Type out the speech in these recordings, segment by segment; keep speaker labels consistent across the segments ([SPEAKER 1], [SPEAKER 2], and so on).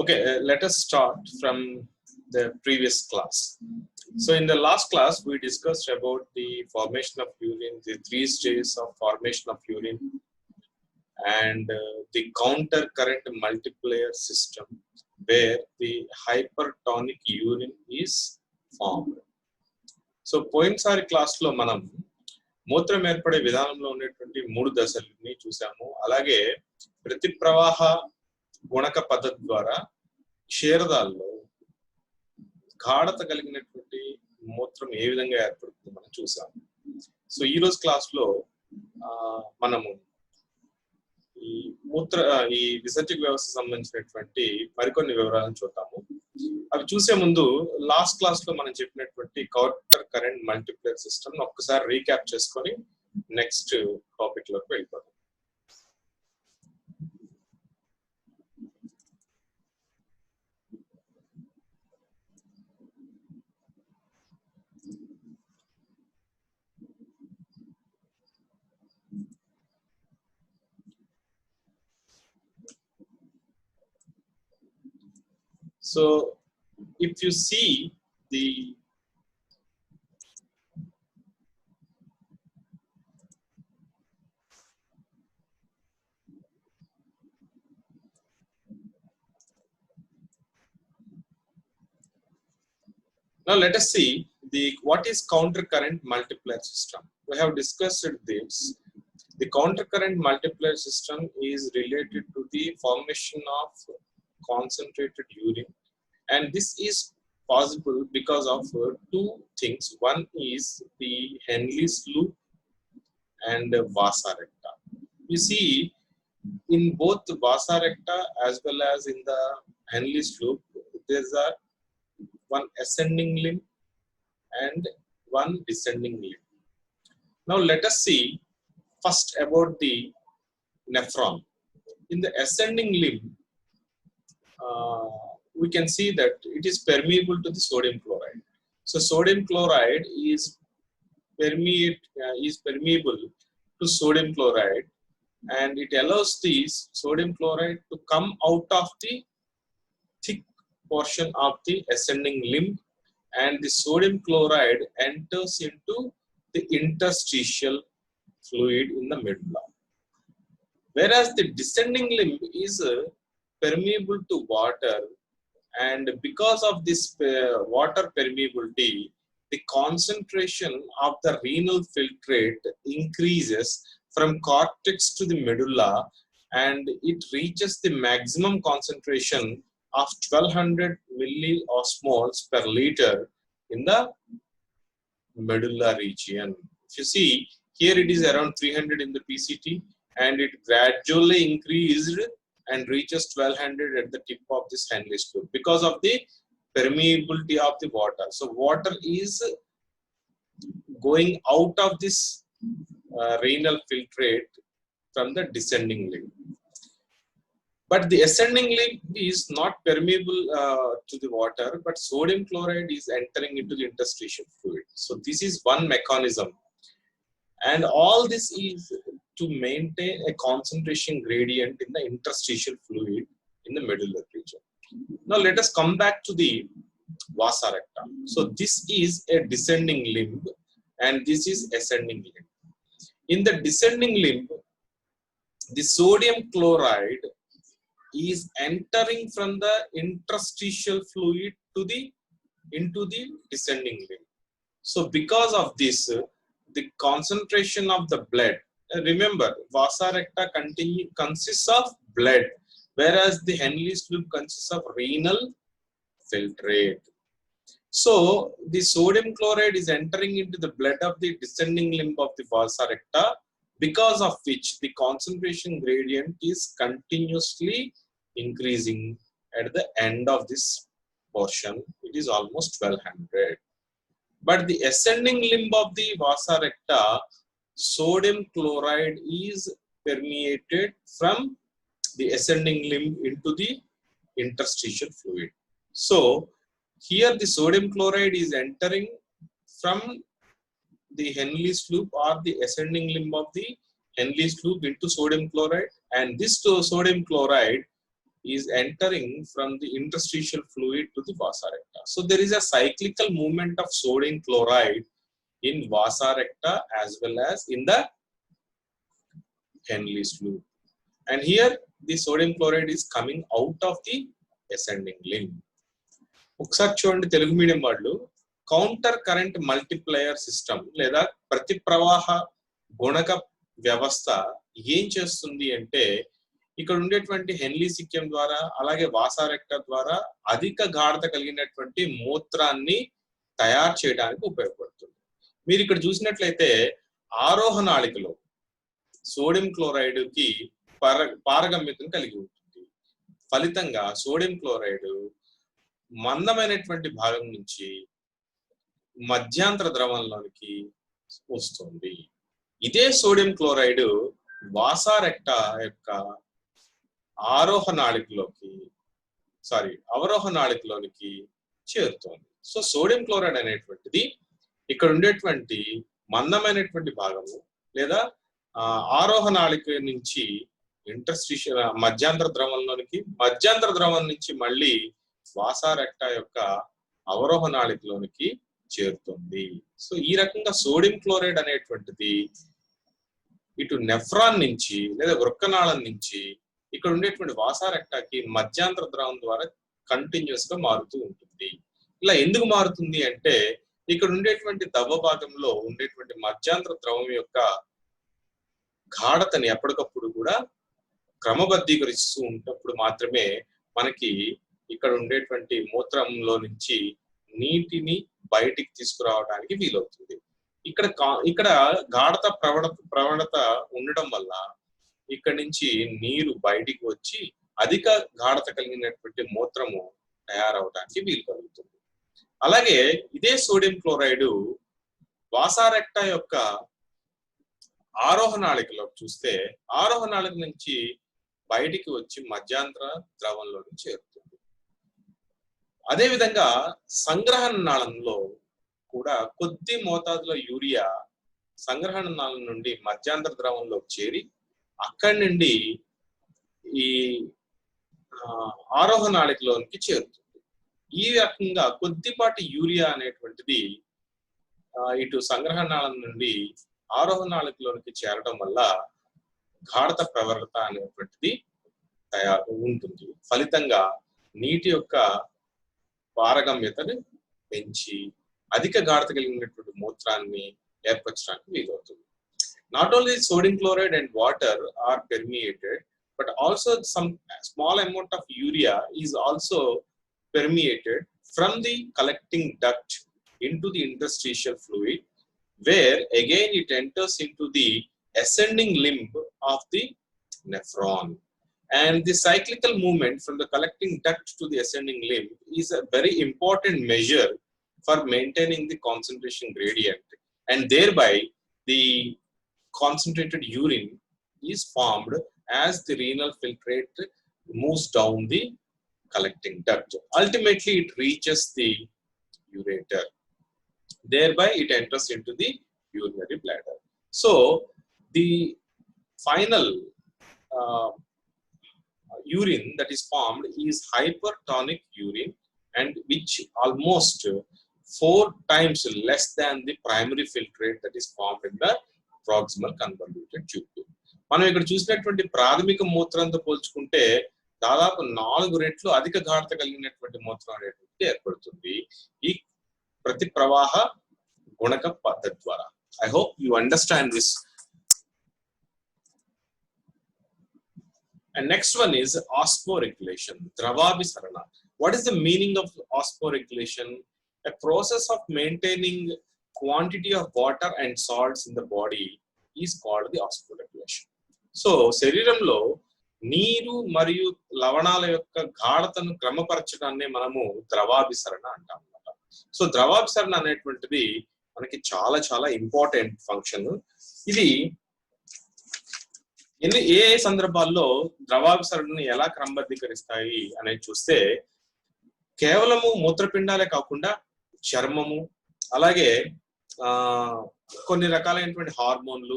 [SPEAKER 1] Okay, let us start from the previous class. So in the last class, we discussed about the formation of urine, the 3 stages of formation of urine, and the counter current multiplier system, where the hypertonic urine is formed. So పోయినసారి class లో మనం మూత్రం ఏర్పడే విధానంలో ఉన్నటువంటి 3 దశల్ని చూసాము. అలాగే ప్రతి ప్రవాహ గుణక పద్ధతి ద్వారా క్షీరదాల్లో గాఢత కలిగినటువంటి మూత్రం ఏ విధంగా ఏర్పడుతుందో మనం చూసాము. సో ఈ రోజు క్లాస్ లో మనము ఈ విసర్జక వ్యవస్థ సంబంధించినటువంటి మరికొన్ని వివరాలను చూద్దాము. అవి చూసే ముందు లాస్ట్ క్లాస్ లో మనం చెప్పినటువంటి కౌంటర్ కరెంట్ మల్టిప్లైర్ సిస్టమ్ ఒక్కసారి రీక్యాప్ చేసుకొని నెక్స్ట్ టాపిక్ లోకి వెళ్ళిపోతాం. So if you see the now let us see what is counter current multiplier system. We have discussed this. The counter current multiplier system is related to the formation of concentrated urine, and this is possible because of 2 things. One is the Henle's loop and vasa recta. You see, in both vasa recta as well as in the Henle's loop, there is one ascending limb and one descending limb. Now let us see first about the nephron. In the ascending limb, we can see that it is permeable to the sodium chloride. So sodium chloride is permeable to sodium chloride, and it allows the sodium chloride to come out of the thick portion of the ascending limb, and the sodium chloride enters into the interstitial fluid in the medulla. Whereas the descending limb is permeable to water, and because of this water permeability, the concentration of the renal filtrate increases from cortex to the medulla, and it reaches the maximum concentration of 1200 milliosmoles per liter in the medulla region. If you see here, it is around 300 in the PCT, and it gradually increased and reaches 1200 at the tip of this Henle's loop because of the permeability of the water. So water is going out of this renal filtrate from the descending limb. But the ascending limb is not permeable to the water, but sodium chloride is entering into the interstitial fluid. So this is one mechanism, and all this is to maintain a concentration gradient in the interstitial fluid in the medullary region. Now let us come back to the vasa recta. So this is a descending limb, and this is ascending limb. In the descending limb, the sodium chloride is entering from the interstitial fluid into the descending limb. So because of this, the concentration of the blood, remember, vasa recta consists of blood, whereas the Henle's loop consists of renal filtrate. So the sodium chloride is entering into the blood of the descending limb of the vasa recta, because of which the concentration gradient is continuously increasing. At the end of this portion, it is almost 1200. But the ascending limb of the vasa recta, sodium chloride is permeated from the ascending limb into the interstitial fluid. So here the sodium chloride is entering from the Henle's loop or the ascending limb of the Henle's loop into sodium chloride, and this sodium chloride is entering from the interstitial fluid to the vasa recta. So there is a cyclical movement of sodium chloride in vasa recta as well as in the Henle's loop. And here the sodium chloride is coming out of the ascending limb. ఒకసారి చూడండి Telugu medium వాళ్ళు counter current multiplier system లేదా ప్రతి ప్రవాహ గుణక వ్యవస్థ ఏం చేస్తుంది అంటే ఇక్కడ ఉండేటువంటి హెన్లీ సిక్యం ద్వారా అలాగే వాసా రెక్టా ద్వారా అధిక గాఢత కలిగినటువంటి మూత్రాన్ని తయారు చేయడానికి ఉపయోగపడుతుంది. మీరు ఇక్కడ చూసినట్లయితే ఆరోహ నాళికలో సోడియం క్లోరైడ్ కి పారగమ్యతను కలిగి ఉంటుంది. ఫలితంగా సోడియం క్లోరైడ్ మందమైనటువంటి భాగం నుంచి మధ్యాంతర ద్రవంలోనికి వస్తుంది. ఇదే సోడియం క్లోరైడ్ వాసా రెక్టా యొక్క అవరోహ నాళికలోనికి చేరుతోంది. సో సోడియం క్లోరైడ్ అనేటువంటిది ఇక్కడ ఉండేటువంటి మందమైనటువంటి భాగము లేదా ఆరోహ నాళిక నుంచి ఇంటర్స్టిషియల్ మధ్యాంతర ద్రవం నుంచి మళ్ళీ వాసా రెక్టా యొక్క అవరోహ నాళికలోనికి చేరుతుంది. సో ఈ రకంగా సోడియం క్లోరైడ్ అనేటువంటిది ఇటు నెఫ్రాన్ నుంచి లేదా వృక్కనాళం నుంచి ఇక్కడ ఉండేటువంటి వాసా రెక్టాకి మధ్యాంతర ద్రవం ద్వారా కంటిన్యూస్ గా మారుతూ ఉంటుంది. ఇలా ఎందుకు మారుతుంది అంటే ఇక్కడ ఉండేటువంటి దవ్వ భాగంలో ఉండేటువంటి మధ్యాంతర ద్రవం యొక్క గాఢతని ఎప్పటికప్పుడు కూడా క్రమబద్ధీకరిస్తూ ఉన్నప్పుడు మాత్రమే మనకి ఇక్కడ ఉండేటువంటి మూత్రంలో నుంచి నీటిని బయటికి తీసుకురావడానికి వీలవుతుంది. ఇక్కడ గాఢత ప్రవణత ఉండడం వల్ల ఇక్కడ నుంచి నీరు బయటికి వచ్చి అధిక గాఢత కలిగినటువంటి మూత్రము తయారవడానికి వీలు కలుగుతుంది. అలాగే ఇదే సోడియం క్లోరైడ్ వాసా రెక్టా యొక్క ఆరోహ నాళికలో చూస్తే ఆరోహ నాళిక నుంచి బయటికి వచ్చి మధ్యాంతర ద్రవంలోకి చేరుతుంది. అదేవిధంగా సంగ్రహణ నాళంలో కూడా కొద్ది మోతాదులో యూరియా సంగ్రహణ నాళం నుండి మధ్యాంతర ద్రవంలోకి చేరి అక్కడి నుండి ఈ ఆరోహ నాళికలోనికి చేరుతుంది. ఈ రకంగా కొద్దిపాటి యూరియా అనేటువంటిది ఇటు సంగ్రహణ నాళం నుండి ఆరోహ నాళికలోనికి చేరడం వల్ల గాఢత ప్రవణత అనేటువంటిది ఉంటుంది. ఫలితంగా నీటి యొక్క పారగమ్యతను పెంచి అధిక గాఢత కలిగినటువంటి మూత్రాన్ని ఏర్పరచడానికి వీలవుతుంది. Not only sodium chloride and water are permeated, but also some small amount of urea is also permeated from the collecting duct into the interstitial fluid, where again it enters into the ascending limb of the nephron. And the cyclical movement from the collecting duct to the ascending limb is a very important measure for maintaining the concentration gradient, and thereby the concentrated urine is formed as the renal filtrate moves down the collecting duct. Ultimately, it reaches the ureter. Thereby, it enters into the urinary bladder. So, the final urine that is formed is hypertonic urine, and which almost 4 times less than the primary filtrate that is formed in the proximal convoluted tube. మనం ఇక్కడ చూసినటువంటి ప్రాథమిక మూత్రంతో పోల్చుకుంటే దాదాపు 4 రెట్లు అధిక గాఢత కలిగినటువంటి మూత్రం అనేటువంటి ఏర్పడుతుంది ఈ ప్రతి ప్రవాహ గుణక పద్ధతి ద్వారా. I hope you understand this. And next one is osmoregulation, dravabhisarana. What is the meaning of osmoregulation? A process of maintaining quantity of water and salts in the body is called the osmoregulation. So శరీరంలో నీరు మరియు లవణాల యొక్క గాఢతను క్రమపరచడాన్ని మనము ద్రవాభిసరణ అంటాం అన్నమాట. So ద్రవాభిసరణ అనేటువంటిది మనకి చాలా చాలా ఇంపార్టెంట్ ఫంక్షన్. ఇది ఏ సందర్భాల్లో ద్రవాభిసరణను ఎలా క్రమబద్ధీకరిస్తాయి అనేది చూస్తే కేవలము మూత్రపిండాలే కాకుండా చర్మము అలాగే కొన్ని రకాలైనటువంటి హార్మోన్లు,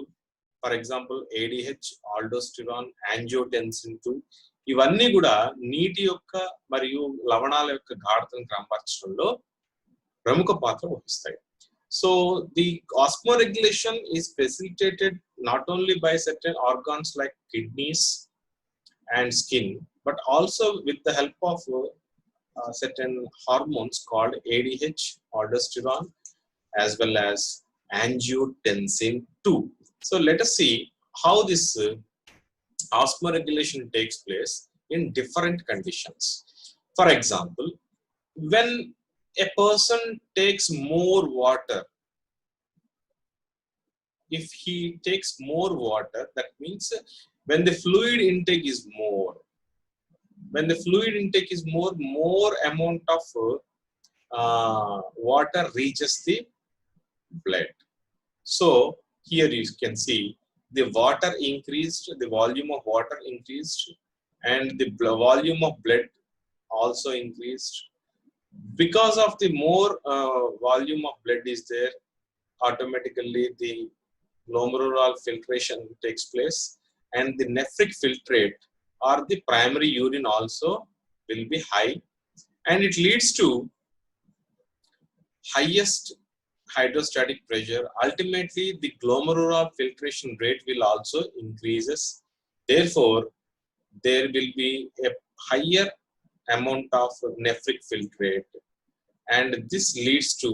[SPEAKER 1] for example ADH, aldosterone, angiotensin 2, ఇవన్నీ కూడా నీటి యొక్క మరియు లవణాల యొక్క గాఢతను క్రమపరచడంలో ప్రముఖ పాత్ర వహిస్తాయి. So the osmoregulation is facilitated not only by certain organs like kidneys and skin, but also with the help of certain hormones called ADH, aldosterone, as well as angiotensin 2. So let us see how this osmoregulation takes place in different conditions. For example, when a person takes more water, if he takes more water, that means when the fluid intake is more, more amount of water reaches the blood. So here you can see the water increased, the volume of water increased, and the volume of blood also increased. Because of the more volume of blood is there, automatically the glomerular filtration takes place, and the nephric filtrate or the primary urine also will be high, and it leads to highest hydrostatic pressure. Ultimately, the glomerular filtration rate will also increases. Therefore, there will be a higher amount of nephric filtrate, and this leads to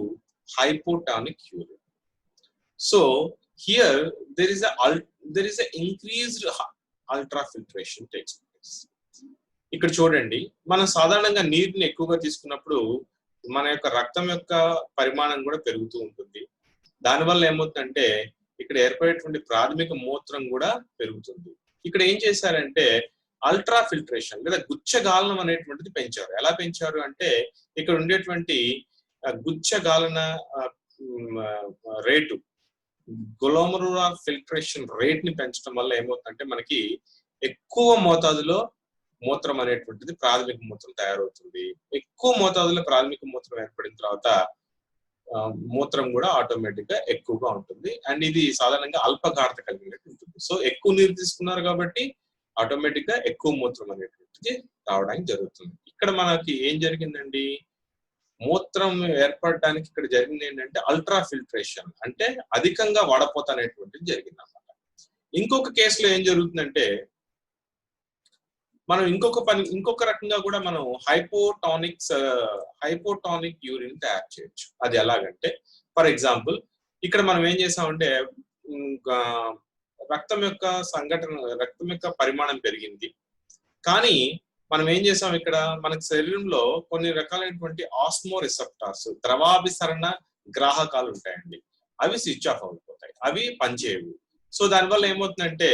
[SPEAKER 1] hypotonic urine. So here there is a increased ultrafiltration takes place. ఇక్కడ చూడండి, మనం సాధారణంగా నీటిని ఎక్కువగా తీసుకున్నప్పుడు మన యొక్క రక్తం యొక్క పరిమాణం కూడా పెరుగుతూ ఉంటుంది. దానివల్ల ఏమవుతుందంటే ఇక్కడ ఏర్పడేటువంటి ప్రాథమిక మూత్రం కూడా పెరుగుతుంది. ఇక్కడ ఏం చేశారంటే అల్ట్రా ఫిల్ట్రేషన్ లేదా గుచ్చగాలనం అనేటువంటిది పెంచారు. ఎలా పెంచారు అంటే ఇక్కడ ఉండేటువంటి గుచ్చగాలన రేటు, గ్లోమరులార్ ఫిల్ట్రేషన్ రేట్ ని పెంచడం వల్ల ఏమవుతుందంటే మనకి ఎక్కువ మోతాదులో మూత్రం అనేటువంటిది ప్రాథమిక మూత్రం తయారవుతుంది. ఎక్కువ మోతాదులో ప్రాథమిక మూత్రం ఏర్పడిన తర్వాత మూత్రం కూడా ఆటోమేటిక్ గా ఎక్కువగా ఉంటుంది. అండ్ ఇది సాధారణంగా అల్పగాఢత కలిగినట్టు ఉంటుంది. సో ఎక్కువ నీరు తీసుకున్నారు కాబట్టి ఆటోమేటిక్ గా ఎక్కువ మూత్రం అనేటువంటిది రావడానికి జరుగుతుంది. ఇక్కడ మనకి ఏం జరిగిందండి, మూత్రం ఏర్పడడానికి ఇక్కడ జరిగింది ఏంటంటే అల్ట్రా ఫిల్ట్రేషన్, అంటే అధికంగా వడపోత అనేటువంటిది జరిగింది అన్నమాట. ఇంకొక కేసులో ఏం జరుగుతుందంటే మనం ఇంకొక రకంగా కూడా మనం హైపోటానిక్ యూరిన్ తయారు చేయొచ్చు. అది ఎలాగంటే, ఫర్ ఎగ్జాంపుల్ ఇక్కడ మనం ఏం చేసామంటే రక్తం యొక్క పరిమాణం పెరిగింది, కానీ మనం ఏం చేసాం, ఇక్కడ మనకి శరీరంలో కొన్ని రకాలైనటువంటి ఆస్మో రిసెప్టార్స్, ద్రవాభిసరణ గ్రాహకాలు ఉంటాయండి. అవి స్విచ్ ఆఫ్ అయిపోతాయి, అవి పనిచేయవు. సో దానివల్ల ఏమవుతుందంటే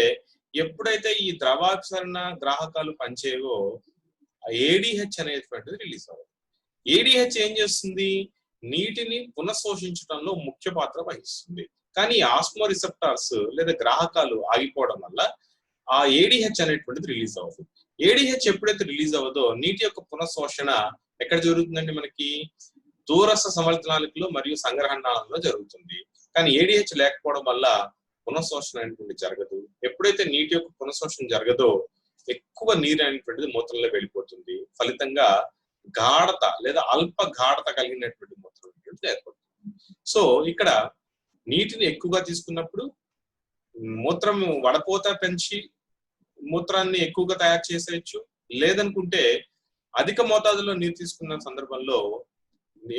[SPEAKER 1] ఎప్పుడైతే ఈ ద్రవాభిసరణ గ్రాహకాలు పనిచేయవో ఏడిహెచ్ అనేటువంటిది రిలీజ్ అవ్వదు. ఏడిహెచ్ ఏం చేస్తుంది, నీటిని పునఃశోషించడంలో ముఖ్య పాత్ర వహిస్తుంది. కానీ ఆస్మో రిసెప్టార్స్ లేదా గ్రాహకాలు ఆగిపోవడం వల్ల ఆ ఏడిహెచ్ అనేటువంటిది రిలీజ్ అవ్వదు. ఏడిహెచ్ ఎప్పుడైతే రిలీజ్ అవ్వదో నీటి యొక్క పునఃశోషణ ఎక్కడ జరుగుతుందండి, మనకి దూరస్థ సమర్థనాళికలో మరియు సంగ్రహణాలలో జరుగుతుంది. కానీ ఏడిహెచ్ లేకపోవడం వల్ల పునఃశోషణ అనేటువంటి జరగదు. ఎప్పుడైతే నీటి యొక్క పునఃశోషణ జరగదో ఎక్కువ నీరు అనేటువంటిది మూత్రంలో వెళ్ళిపోతుంది. ఫలితంగా గాఢత లేదా అల్ప గాఢత కలిగినటువంటి మూత్రం అనేటువంటిది ఏర్పడుతుంది. సో ఇక్కడ నీటిని ఎక్కువగా తీసుకున్నప్పుడు మూత్రం వడపోత పెంచి మూత్రాన్ని ఎక్కువగా తయారు చేసేయచ్చు. లేదనుకుంటే అధిక మోతాదులో నీరు తీసుకున్న సందర్భంలో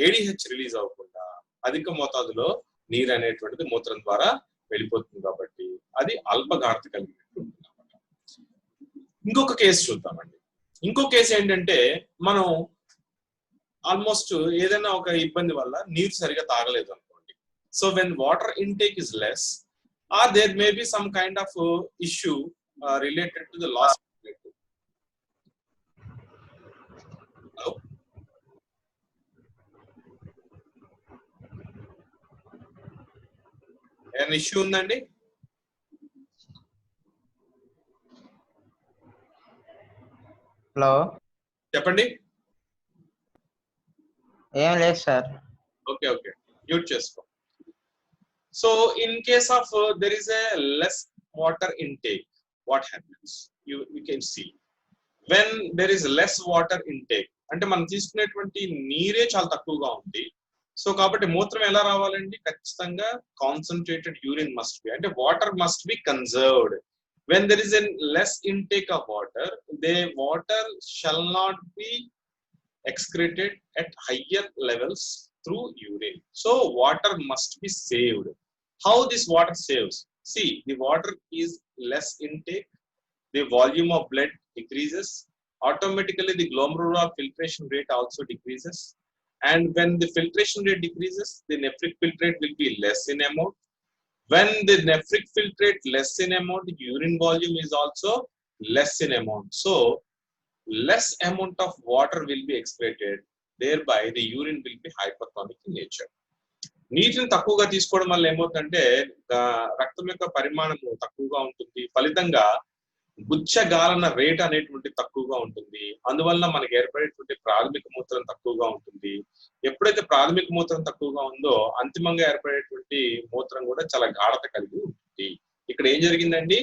[SPEAKER 1] ఏడిహెచ్ రిలీజ్ అవ్వకుండా అధిక మోతాదులో నీరు అనేటువంటిది మూత్రం ద్వారా వెళ్ళిపోతుంది. కాబట్టి అది అల్పగాఢత కలిగినట్టు ఉంటుంది అన్నమాట. ఇంకొక కేసు చూద్దామండి. ఇంకో కేసు ఏంటంటే మనం ఆల్మోస్ట్ ఏదైనా ఒక ఇబ్బంది వల్ల నీరు సరిగా తాగలేదు అనుకోండి. So when water intake is less or there may be some kind of issue related to the loss. Hello? An issue undandi?
[SPEAKER 2] Hello?
[SPEAKER 1] Cheppandi?
[SPEAKER 2] Em లేదు sir.
[SPEAKER 1] Okay. Mute chesko. So in case of there is a less water intake, what happens? You can see when there is less water intake, అంటే మనం తీసుకునేటువంటి నీరే చాలా తక్కువగా ఉంది. So కాబట్టి మూత్రం ఎలా రావాలండి? ఖచ్చితంగా కాన్సన్ట్రేటెడ్ యూరిన్ మస్ట్ బి, అంటే water must be conserved. when there is a less intake of water, the water shall not be excreted at higher levels through urine. So water must be saved. How this water saves? See, the water is less intake, the volume of blood decreases, automatically the glomerular filtration rate also decreases, and when the filtration rate decreases, the nephric filtrate will be less in amount. When the nephric filtrate less in amount, urine volume is also less in amount. So less amount of water will be excreted, thereby the urine will be hypertonic in nature. నీటిని తక్కువగా తీసుకోవడం వల్ల ఏమవుతుందంటే రక్తం యొక్క పరిమాణము తక్కువగా ఉంటుంది, ఫలితంగా గుచ్చగాలన రేట్ అనేటువంటి తక్కువగా ఉంటుంది. అందువల్ల మనకి ఏర్పడేటువంటి ప్రాథమిక మూత్రం తక్కువగా ఉంటుంది. ఎప్పుడైతే ప్రాథమిక మూత్రం తక్కువగా ఉందో అంతిమంగా ఏర్పడేటువంటి మూత్రం కూడా చాలా గాఢత కలిగి ఉంటుంది. ఇక్కడ ఏం జరిగిందండి?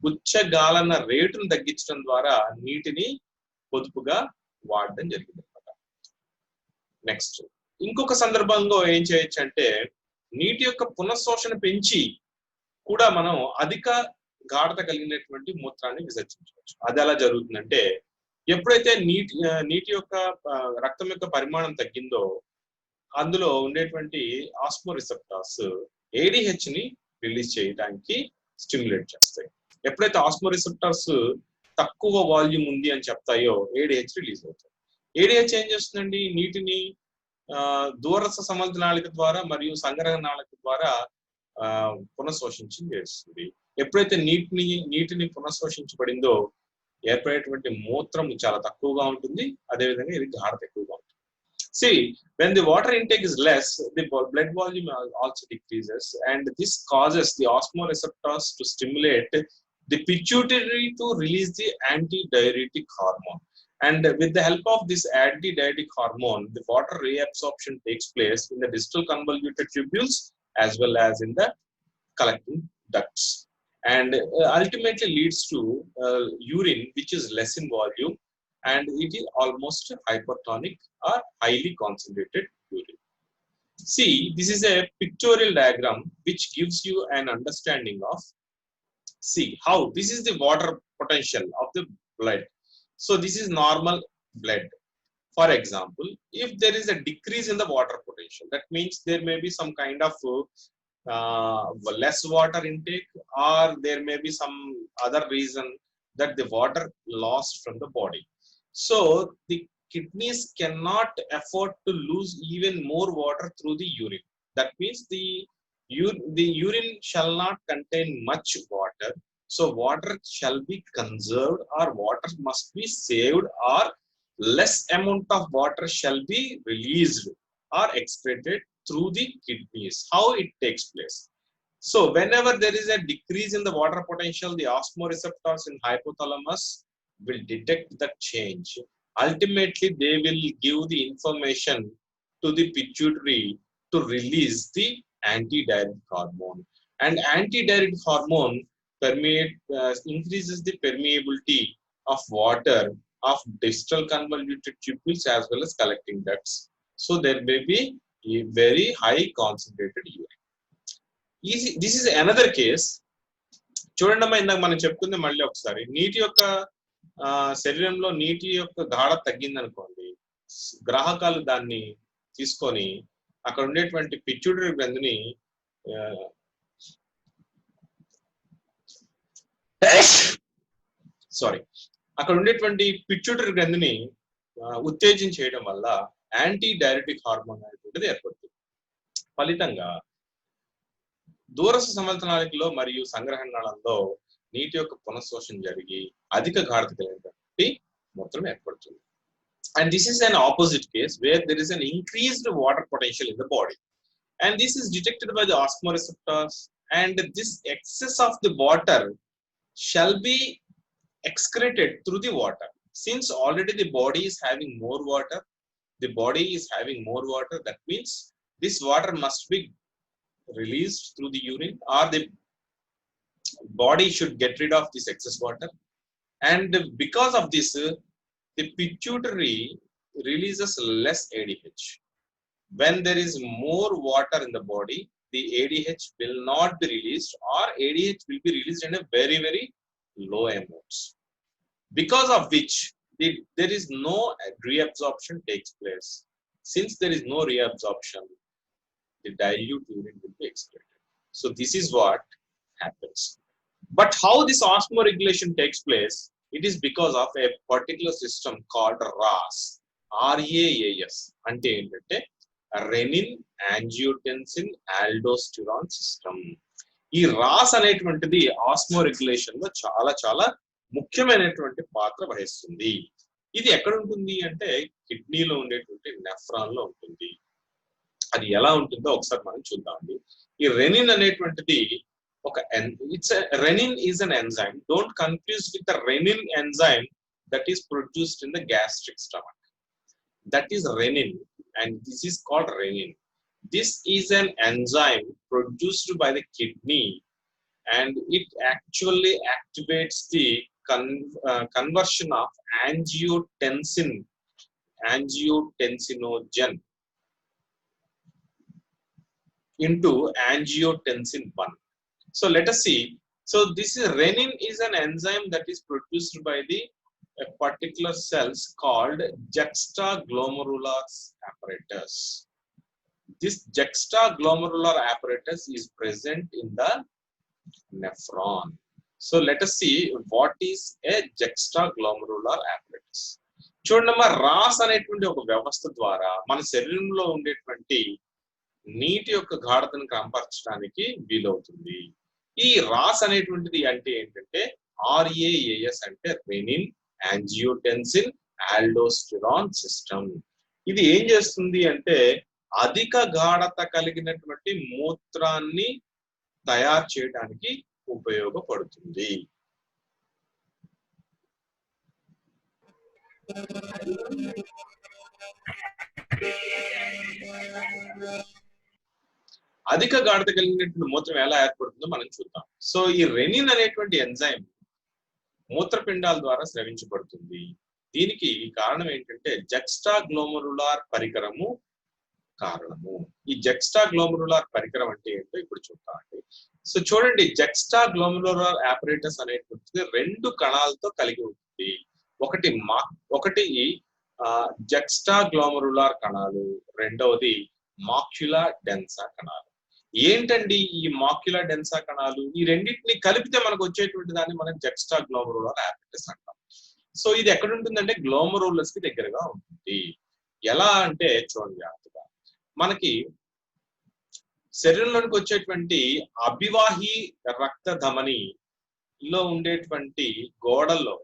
[SPEAKER 1] గుచ్చగాలన రేటును తగ్గించడం ద్వారా నీటిని పొదుపుగా వాడడం జరిగింది అనమాట. నెక్స్ట్ ఇంకొక సందర్భంలో ఏం చేయొచ్చు అంటే నీటి యొక్క పునఃశోషణ పెంచి కూడా మనం అధిక గాఢత కలిగినటువంటి మూత్రాన్ని విసర్జించవచ్చు. అది ఎలా జరుగుతుందంటే ఎప్పుడైతే నీటి యొక్క రక్తం యొక్క పరిమాణం తగ్గిందో అందులో ఉండేటువంటి ఆస్మో రిసెప్టార్స్ ADH ని రిలీజ్ చేయడానికి స్టిమ్యులేట్ చేస్తాయి. ఎప్పుడైతే ఆస్మో రిసెప్టార్స్ తక్కువ వాల్యూమ్ ఉంది అని చెప్తాయో ADH రిలీజ్ అవుతాయి. ADH ఏం చేస్తుందండి? నీటిని దూరస్థ సమర్థ నాళిక ద్వారా మరియు సంగ్రహ నాళిక ద్వారా పునఃశోషించి చేస్తుంది. ఎప్పుడైతే నీటిని పునఃశోషించబడిందో ఏర్పడేటువంటి మూత్రం చాలా తక్కువగా ఉంటుంది, అదేవిధంగా ఇది గాఢత ఎక్కువగా ఉంటుంది. See, when the water intake is less, the blood volume also decreases, and this causes the osmoreceptors to stimulate the pituitary to release the antidiuretic hormone. And with the help of this antidiuretic hormone, the water reabsorption takes place in the distal convoluted tubules as well as in the collecting ducts, and ultimately leads to urine which is less in volume, and it is almost hypertonic or highly concentrated urine. See, this is a pictorial diagram which gives you an understanding of, see how this is the water potential of the blood. So this is normal blood. For example, if there is a decrease in the water potential, that means there may be some kind of less water intake, or there may be some other reason that the water lost from the body. So the kidneys cannot afford to lose even more water through the urine. That means the urine shall not contain much water. So water shall be conserved, or water must be saved, or less amount of water shall be released or excreted through the kidneys. How it takes place? So whenever there is a decrease in the water potential, the osmoreceptors in hypothalamus will detect that change. Ultimately, they will give the information to the pituitary to release the antidiuretic hormone. And antidiuretic hormone increases the permeability of water of distal convoluted tubules as well as collecting ducts. So there may be a very high concentrated urine. This is another case. చూడండి ఇందాక మనం చెప్పుకుంది మళ్ళీ ఒకసారి, నీటి యొక్క శరీరంలో నీటి యొక్క గాఢత తగ్గింది అనుకోండి, గ్రాహకాలు దాన్ని తీసుకొని అక్కడ ఉండేటువంటి పిట్యూటరీ గ్రంథిని అక్కడ ఉండేటువంటి పిట్యూటరీ గ్రంథిని ఉత్తేజం చేయడం వల్ల యాంటీ డైరెటిక్ హార్మోన్ అనేటువంటిది ఏర్పడుతుంది. ఫలితంగా దూరస్థ సమర్థ నాళికలో మరియు సంగ్రహణ నాళంలో నీటి యొక్క పునఃశోషణ జరిగి అధిక గాఢత కలిగినటువంటి మూత్రం ఏర్పడుతుంది. And this is an opposite case where there is an increased water potential in the body, and this is detected by the osmoreceptors, and this excess of the water shall be excreted through the water. Since already the body is having more water, that means this water must be released through the urine, or the body should get rid of this excess water. And because of this, the pituitary releases less ADH. When there is more water in the body, the ADH will not be released, or ADH will be released in a very, very low amounts. Because of which there is no reabsorption takes place. Since there is no reabsorption, the dilute urine will be excreted. So this is what happens. But how this osmoregulation takes place, it is because of a particular system called RAS. RAAS అంటే ఏంటంటే rennin angiotensin aldosterone system. ఈ Ross అనేటువంటిది ఆస్మోరెగ్యులేషన్ లో చాలా చాలా ముఖ్యమైనటువంటి పాత్ర వహిస్తుంది. ఇది ఎక్కడ ఉంటుంది అంటే కిడ్నీలో ఉండేటువంటి నెఫ్రాన్ లో ఉంటుంది. అది ఎలా ఉంటుందో ఒకసారి మనం చూద్దామండి. ఈ రెనిన్ అనేటువంటిది ఒక renin is an enzyme. Don't confuse with the renin enzyme that is produced in the gastric stomach. That is renin, and this is called renin. This is an enzyme produced by the kidney, and it actually activates the conversion of angiotensinogen into angiotensin 1. So let us see. So this is renin is an enzyme that is produced by the particular cells called juxtaglomerular apparatus. This juxtaglomerular apparatus is present in the nephron. So let us see what is a juxtaglomerular apparatus. చూడమ్మా, Ross అనేటువంటి ఒక వ్యవస్థ ద్వారా మన శరీరంలో ఉండేటువంటి నీటి యొక్క గాఢతను కనపరచడానికి వీలవుతుంది. ఈ రాస్ అనేటువంటిది అంటే ఏంటంటే RAAS అంటే రెనిన్ యాంజియోటెన్సిన్ ఆల్డోస్టిరాన్ సిస్టమ్. ఇది ఏం చేస్తుంది అంటే అధిక గాఢత కలిగినటువంటి మూత్రాన్ని తయారు చేయడానికి ఉపయోగపడుతుంది. అధిక గాఢత కలిగినటువంటి మూత్రం ఎలా ఏర్పడుతుందో మనం చూద్దాం. సో ఈ రెనిన్ అనేటువంటి ఎంజైమ్ మూత్రపిండాల ద్వారా స్రవించబడుతుంది. దీనికి కారణం ఏంటంటే జక్స్టాగ్లోమరులార్ పరికరము కారణము. ఈ జక్స్టాగ్లోమరులార్ పరికరం అంటే ఏంటో ఇప్పుడు చూద్దామండి. సో చూడండి, జక్స్టాగ్లోమరులార్ apparatus అనేటువంటిది రెండు కణాలతో కలిగి ఉంటుంది. ఒకటి జక్స్టాగ్లోమరులార్ కణాలు, రెండవది మాక్యులా డెన్సా కణాలు. ఏంటండి ఈ మాక్యులా డెన్సా కణాలు? ఈ రెండింటిని కలిపితే మనకు వచ్చేటువంటి దాన్ని మనం జక్స్టాగ్లోమరులార్ apparatus అంటాం. సో ఇది ఎక్కడ ఉంటుందంటే గ్లోమరులస్ కి దగ్గరగా ఉంటుంది. ఎలా అంటే చూడండి, మనకి శరీరంలోనికి వచ్చేటువంటి అభివాహి రక్త ధమనిలో ఉండేటువంటి గోడల్లో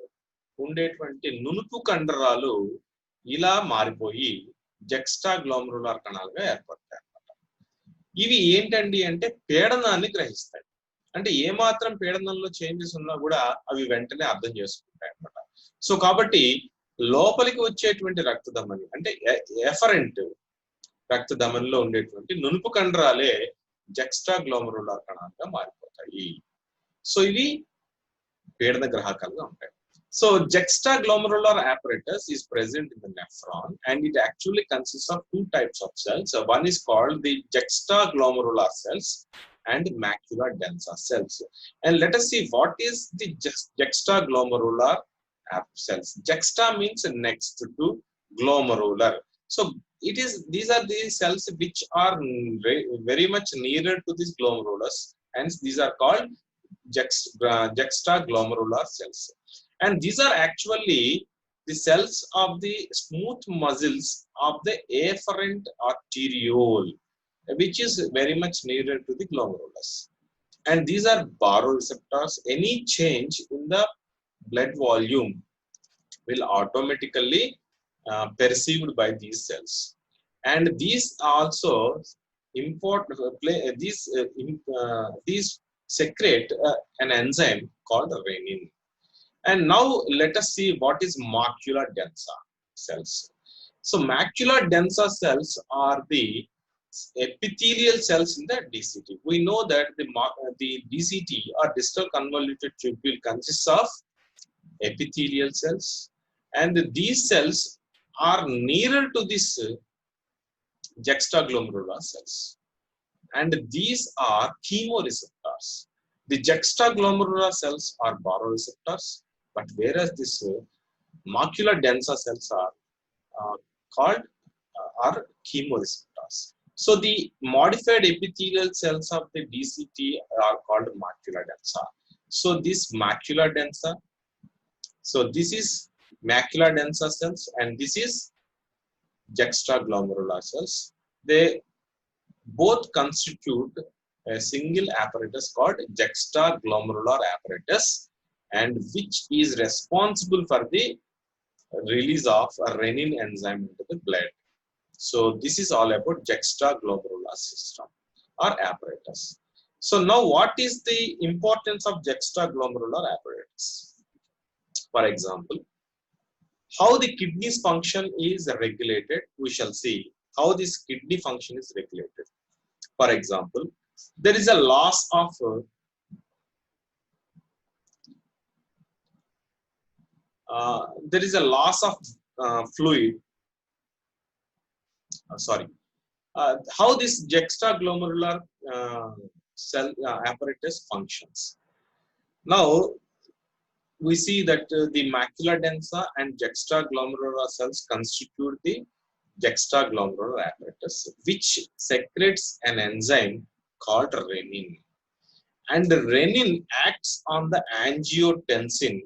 [SPEAKER 1] ఉండేటువంటి నునుపు కండరాలు ఇలా మారిపోయి జక్స్టాగ్లోమరులార్ కణాలుగా ఏర్పడతాయి అన్నమాట. ఇవి ఏంటండి అంటే పీడనాన్ని గ్రహిస్తాయి. అంటే ఏమాత్రం పీడనంలో చేంజెస్ ఉన్నా కూడా అవి వెంటనే అర్థం చేసుకుంటాయి అన్నమాట. సో కాబట్టి లోపలికి వచ్చేటువంటి రక్త ధమని అంటే ఎఫరెంట్ రక్త ధమనిలో ఉండేటువంటి నునుపు కండరాలే జక్స్టాగ్లోమరులార్ కణాలుగా మారిపోతాయి. సో ఇవి పీడన గ్రాహకాలుగా ఉంటాయి. So juxtaglomerular apparatus is present in the nephron, and it actually consists of two types of cells. One is called the juxtaglomerular cells and macula densa cells. And let us see what is the juxtaglomerular cells. Juxta means next to glomerular. So these are the cells which are very much nearer to this glomerulus, hence these are called juxtaglomerular cells. And these are actually the cells of the smooth muscles of the afferent arteriole, which is very much nearer to the glomerulus. And these are baroreceptors. Any change in the blood volume will automatically perceived by these cells. And these also these secrete an enzyme called renin. And now let us see what is macula densa cells. So macula densa cells are the epithelial cells in the DCT. We know that the DCT or distal convoluted tubule consists of epithelial cells, and these cells are nearer to this juxtaglomerular cells, and these are chemoreceptors. The juxtaglomerular cells are baroreceptors, but whereas this macula densa cells are called are chemoreceptors. So the modified epithelial cells of the DCT are called macula densa. So this macula densa, so this is macula densa cells, and this is juxtaglomerular cells. They both constitute a single apparatus called juxtaglomerular apparatus, and which is responsible for the release of a renin enzyme into the blood. So this is all about juxtaglomerular system or apparatus. So now what is the importance of juxtaglomerular apparatus? For example, how the kidney's function is regulated, we shall see how this kidney function is regulated. For example, there is a loss of fluid. How this juxtaglomerular cell apparatus functions. Now we see that the macula densa and juxtaglomerular cells constitute the juxtaglomerular apparatus, which secretes an enzyme called renin. And renin acts on the angiotensin,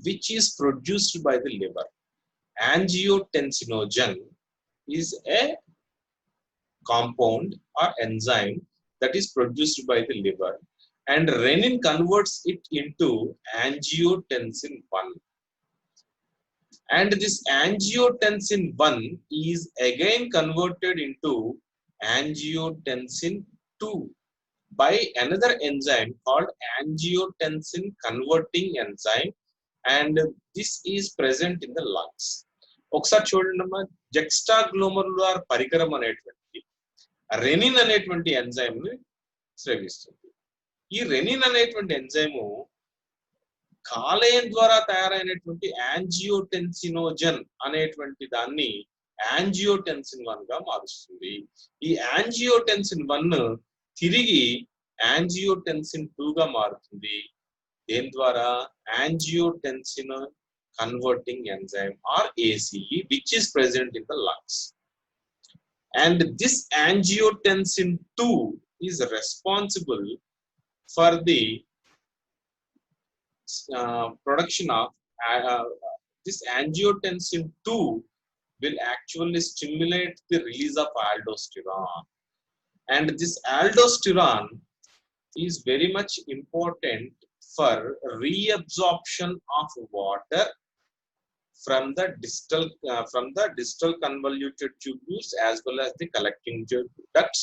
[SPEAKER 1] which is produced by the liver. Angiotensinogen is a compound or enzyme that is produced by the liver, and renin converts it into angiotensin 1. And this angiotensin 1 is again converted into angiotensin 2 by another enzyme called angiotensin converting enzyme, and this is present in the lungs. ఒకసారి చూడండి అమ్మా, జెక్స్టాగ్లోమరులార్ పరికరం అనేటువంటి rennin అనేటువంటి enzyme ని స్రవిస్తుంది. ఈ rennin అనేటువంటి enzyme కాలేయం ద్వారా తయారైనటువంటి యాంజియోటెన్సినోజన్ అనేటువంటి దాన్ని యాంజియోటెన్సిన్ 1 గా మారుస్తుంది. ఈ యాంజియోటెన్సిన్ 1 తిరిగి యాంజియోటెన్సిన్ 2 గా మారుతుంది. దేని ద్వారా? Angiotensin converting enzyme or ACE, which is present in the lungs. And this angiotensin 2 is responsible for the production of this angiotensin 2 will actually stimulate the release of aldosterone, and this aldosterone is very much important for reabsorption of water from the distal convoluted tubules as well as the collecting ducts,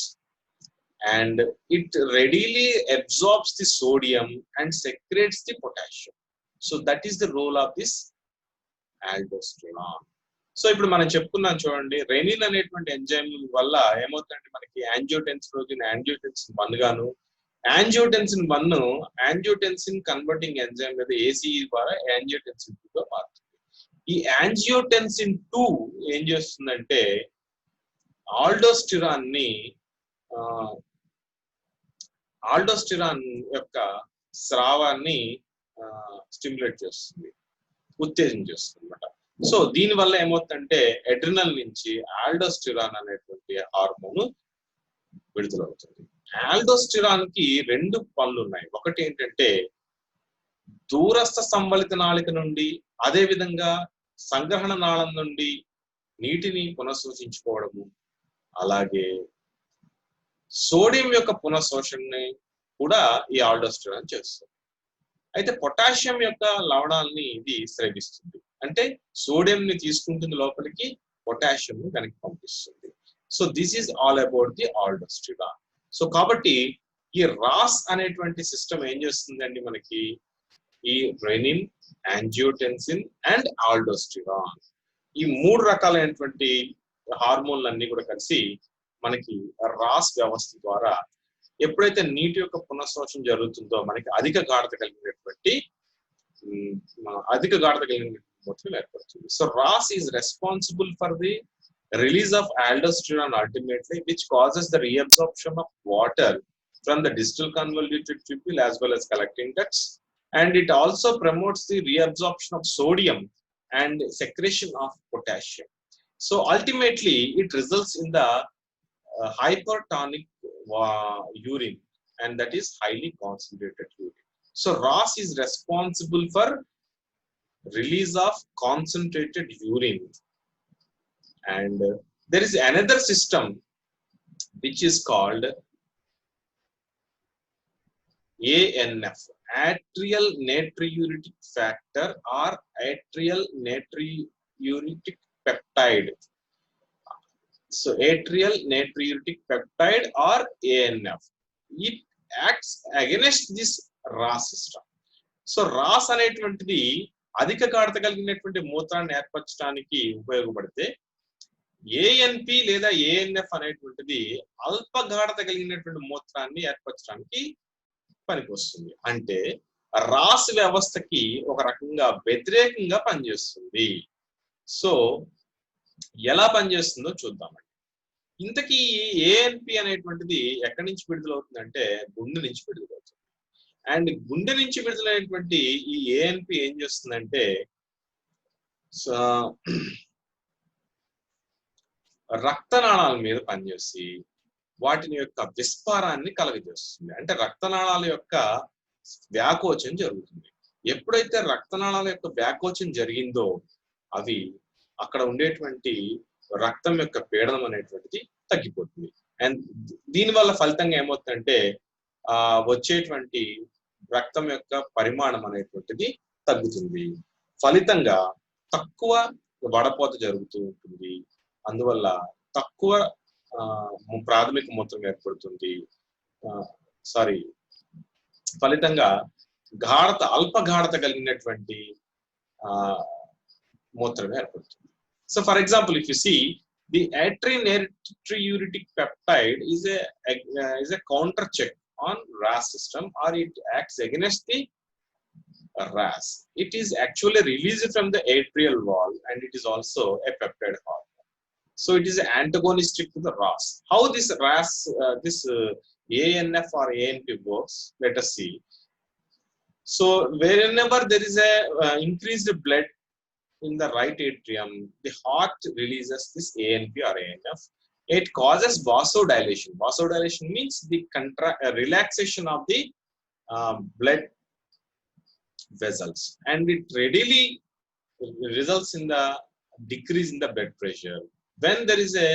[SPEAKER 1] and it readily absorbs the sodium and secretes the potassium. So that is the role of this aldosterone. So ఇప్పుడు మనం చెప్పుకున్నాం చూడండి, rennin అనేటువంటి enzyme వల్ల ఏమవుతుందంటే మనకి angiotensin 1 గాను, angiotensin 1 angiotensin converting enzyme లేదా ఏసీఈ ద్వారా యాంజియోటెన్సిన్ 2 గా మారుతుంది. ఈ యాంజియోటెన్సిన్ 2 ఏం చేస్తుందంటే ఆల్డోస్టిరాన్ యొక్క స్రావాన్ని స్టిమ్యులేట్ చేస్తుంది, ఉత్తేజం చేస్తుంది అన్నమాట. సో దీని వల్ల ఏమవుతుందంటే అడ్రినల్ నుంచి ఆల్డోస్టిరాన్ అనేటువంటి హార్మోన్ విడుదలవుతుంది. ఆల్డోస్టిరాన్ కి 2 పనులు ఉన్నాయి. ఒకటి ఏంటంటే దూరస్థ సంవలిత నాళిక నుండి, అదే విధంగా సంగ్రహణ నాళం నుండి నీటిని పునఃశోషించుకోవడము, అలాగే సోడియం యొక్క పునఃశోషణని కూడా ఈ ఆల్డోస్టిరాన్ చేస్తుంది. అయితే పొటాషియం యొక్క లవణాలని ఇది స్రవిస్తుంది, అంటే సోడియం ని తీసుకుంటుంది లోపలికి, పొటాషియం ని వెనక్కి పంపిస్తుంది. So this is all about the aldosterone. So కాబట్టి ఈ రాస్ అనేటువంటి సిస్టమ్ ఏం చేస్తుందండి, మనకి ఈ రెనిన్, యాంజియోటెన్సిన్ అండ్ ఆల్డోస్టిరాన్ ఈ 3 రకాలైనటువంటి హార్మోన్లు అన్ని కూడా కలిసి మనకి రాస్ వ్యవస్థ ద్వారా ఎప్పుడైతే నీటి యొక్క పునఃశోషణ జరుగుతుందో మనకి అధిక గాఢత కలిగినటువంటి అధిక గాఢత కలిగిన మూత్రం ఏర్పడుతుంది. So RAS is responsible for the release of aldosterone ultimately, which causes the reabsorption of water from the distal convoluted tubule as well as collecting ducts, and it also promotes the reabsorption of sodium and secretion of potassium. So ultimately it results in the hypertonic urine, and that is highly concentrated urine. So ROS is responsible for release of concentrated urine. And there is another system which is called ANF, atrial natriuretic factor or atrial natriuretic peptide. So atrial natriuretic peptide or ANF, it acts against this RAS system. So RAS అనేటువంటిది అధిక గాఢత కలిగినటువంటి మూత్రాన్ని ఏర్పరచడానికి ఉపయోగపడితే ఏఎన్పి లేదా ANF అనేటువంటిది అల్ప గాఢత కలిగినటువంటి మూత్రాన్ని ఏర్పరచడానికి పనికొస్తుంది. అంటే రాస్ వ్యవస్థకి ఒక రకంగా వ్యతిరేకంగా పనిచేస్తుంది. సో ఎలా పనిచేస్తుందో చూద్దామండి. ఇంతకీ ఏఎన్పి అనేటువంటిది ఎక్కడి నుంచి విడుదలవుతుందంటే గుండె నుంచి విడుదలవుతుంది. అండ్ గుండె నుంచి విడుదలైనటువంటి ఈ ఏఎన్పి ఏం చేస్తుందంటే రక్తనాళాల మీద పనిచేసి వాటిని యొక్క విస్పారాన్ని కలగజేస్తుంది. అంటే రక్తనాళాల యొక్క వ్యాకోచం జరుగుతుంది. ఎప్పుడైతే రక్తనాళాల యొక్క వ్యాకోచం జరిగిందో అవి అక్కడ ఉండేటువంటి రక్తం యొక్క పీడనం అనేటువంటిది తగ్గిపోతుంది. అండ్ దీనివల్ల ఫలితంగా ఏమవుతుందంటే వచ్చేటువంటి రక్తం యొక్క పరిమాణం అనేటువంటిది తగ్గుతుంది. ఫలితంగా తక్కువ వడపోత జరుగుతూ ఉంటుంది. అందువల్ల తక్కువ ప్రాథమిక మూత్రం ఏర్పడుతుంది. ఫలితంగా అల్ప గాఢత కలిగినటువంటి మూత్రం ఏర్పడుతుంది. So for example, if you see the atrial natriuretic peptide is a counter check on RAS system, or it acts against the RAS. It is actually released from the atrial wall, and it is also a peptide hormone. So it is antagonistic to the RAS. How this RAS, ANF or ANP works, let us see. So wherever there is a increased blood in the right atrium, the heart releases this ANP or ANF. It causes vasodilation. Vasodilation means the relaxation of the blood vessels, and it readily results in the decrease in the blood pressure. When there is a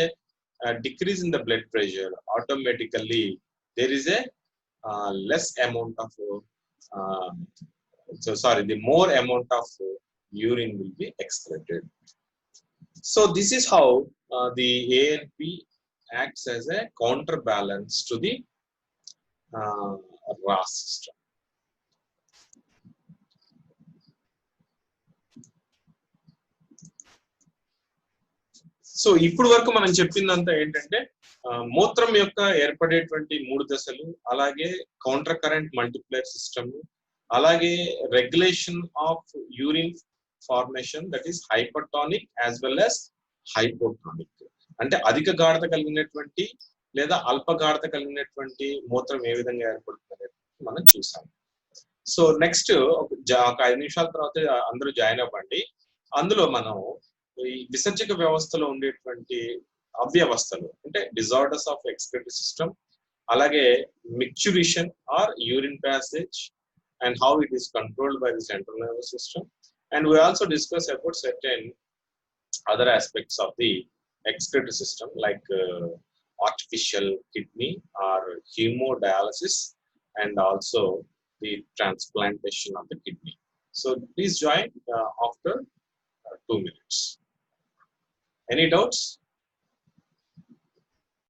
[SPEAKER 1] decrease in the blood pressure, automatically there is a less amount of the more amount of urine will be excreted. So this is how the ANP acts as a counterbalance to the RAS system. So ఇప్పుడు వరకు మనం చెప్పిందంతా ఏంటంటే మూత్రం యొక్క ఏర్పడేటువంటి 3 దశలు, అలాగే కౌంటర్ కరెంట్ మల్టిప్లైర్ సిస్టమ్, అలాగే regulation of urine formation, that is hypertonic as well as hypotonic. అంటే అధిక గాఢత కలిగినటువంటి లేదా అల్ప గాఢత కలిగినటువంటి మూత్రం ఏ విధంగా ఏర్పడుతుంది అనేది మనం చూసాం. సో నెక్స్ట్ ఒక 5 నిమిషాల తర్వాత అందరూ జాయిన్ అవ్వండి. అందులో మనం ఈ విసర్జక వ్యవస్థలో ఉండేటువంటి అవ్యవస్థలు అంటే డిజార్డర్స్ ఆఫ్ ఎక్స్క్రిటరీ సిస్టమ్, అలాగే micturition are urine passage and how it is controlled by the central nervous system, and we also discuss about certain other aspects of the excretory system like artificial kidney or hemodialysis, and also the transplantation of the kidney. So please join after 2 minutes. Any doubts?